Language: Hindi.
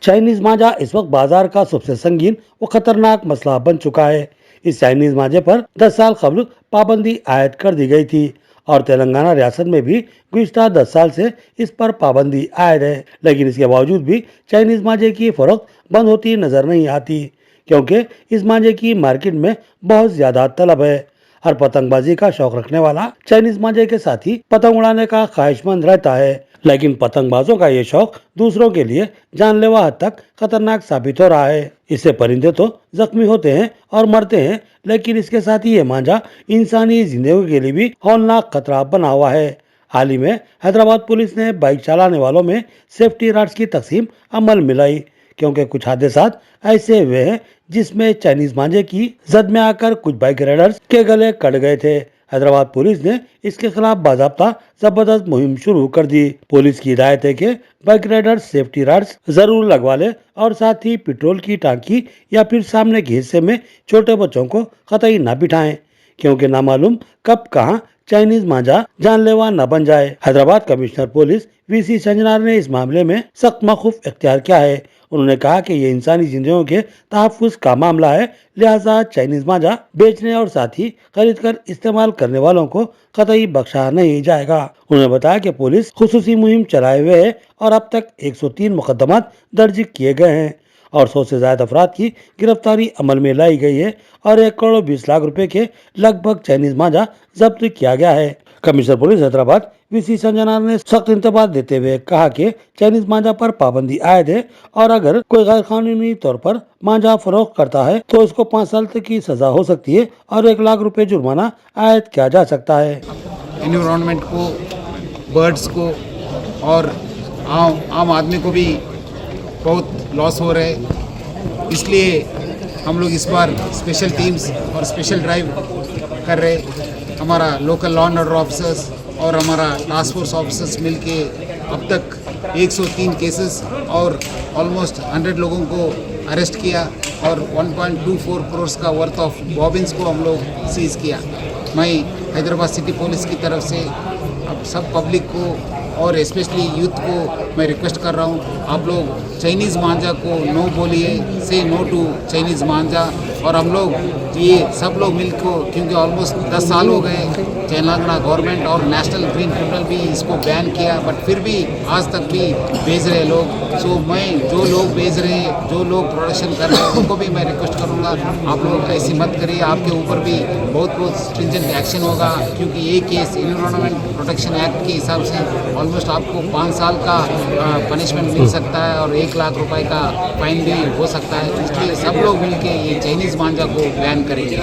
चाइनीज मांझा इस वक्त बाजार का सबसे संगीन व खतरनाक मसला बन चुका है। इस चाइनीज मांझे पर 10 साल कबल पाबंदी आयद कर दी गई थी और तेलंगाना रियासत में भी गुज़िश्ता 10 साल से इस पर पाबंदी आयद है। लेकिन इसके बावजूद भी चाइनीज मांझे की फरोख्त बंद होती नजर नहीं आती, क्योंकि इस मांझे की मार्केट में बहुत ज्यादा तलब है। हर पतंगबाजी का शौक रखने वाला चाइनीज मांझे के साथ ही पतंग उड़ाने का ख्वाहिशमंद रहता है। लेकिन पतंगबाजों का ये शौक दूसरों के लिए जानलेवा हद तक खतरनाक साबित हो रहा है। इससे परिंदे तो जख्मी होते हैं और मरते हैं, लेकिन इसके साथ ही ये मांझा इंसानी जिंदगी के लिए भी हौलनाक खतरा बना हुआ है। हाल ही में हैदराबाद पुलिस ने बाइक चलाने वालों में सेफ्टी राड्स की तकसीम अमल में लाई, क्योंकि कुछ हादसात ऐसे हुए हैं जिसमें चाइनीज मांझे की जद में आकर कुछ बाइक राइडर्स के गले कट गए थे। हैदराबाद पुलिस ने इसके खिलाफ बाजाब्ता जबरदस्त मुहिम शुरू कर दी। पुलिस की हिदायत है कि बाइक राइडर्स सेफ्टी राड्स जरूर लगवा ले और साथ ही पेट्रोल की टांकी या फिर सामने के हिस्से में छोटे बच्चों को कतई न बिठाएं, क्योंकि नामालूम कब कहां चाइनीज मांझा जानलेवा न बन जाए। हैदराबाद कमिश्नर पुलिस वीसी संजनार ने इस मामले में सख्त मौक़िफ़ इख्तियार किया है। उन्होंने कहा कि ये इंसानी जिंदगियों के तहफ़्फ़ुज़ का मामला है, लिहाजा चाइनीज मांझा बेचने और साथ ही खरीद कर इस्तेमाल करने वालों को कतई बख्शा नहीं जाएगा। उन्होंने बताया कि पुलिस खुसूसी मुहिम चलाए हुए है और अब तक 103 मुकदमात दर्ज किए गए हैं और 100 से ज्यादा अफराद की गिरफ्तारी अमल में लाई गई है और 1 करोड़ 20 लाख रुपए के लगभग चाइनीज मांझा जब्त किया गया है। कमिश्नर पुलिस हैदराबाद वीसी संजनार ने सख्त इंतबाह देते हुए कहा कि चाइनीज मांझा पर पाबंदी आयद है और अगर कोई गैर कानूनी तौर पर मांझा फरोख्त करता है तो उसको 5 साल तक की सजा हो सकती है और 1 लाख रुपए जुर्माना आयद किया जा सकता है। एनवायरनमेंट को, बर्ड्स को और आम आदमी को भी बहुत लॉस हो रहे हैं, इसलिए हम लोग इस बार स्पेशल टीम्स और स्पेशल ड्राइव कर रहे। हमारा local law and order officers और हमारा टास्क फोर्स ऑफिसर्स मिलके अब तक 103 केसेस और ऑलमोस्ट 100 लोगों को अरेस्ट किया और 1.24 करोड़ का वर्थ ऑफ बॉबिन्स को हम लोग सीज किया। मैं हैदराबाद सिटी पुलिस की तरफ से अब सब पब्लिक को और स्पेशली यूथ को मैं रिक्वेस्ट कर रहा हूँ, आप लोग चाइनीज़ मांझा को नो बोलिए, से नो टू चाइनीज़ मांझा। और हम लोग ये सब लोग मिलकर, क्योंकि ऑलमोस्ट 10 साल हो गए तेलंगाना गवर्नमेंट और नेशनल ग्रीन ट्रिब्यूनल भी इसको बैन किया, बट फिर भी आज तक भी बेच रहे लोग। सो मैं जो लोग बेच रहे हैं, जो लोग प्रोडक्शन कर रहे हैं, उनको भी मैं रिक्वेस्ट करूँगा, आप लोग ऐसी मत करिए, आपके ऊपर भी बहुत स्ट्रिंजेंट एक्शन होगा, क्योंकि ये केस एनवायरनमेंट प्रोटेक्शन एक्ट के हिसाब से ऑलमोस्ट आपको 5 साल का पनिशमेंट मिल सकता है और 1 लाख रुपए का फाइन भी हो सकता है। इसलिए सब लोग मिलके ये चाइनीज़ मांझा को बैन करेंगे।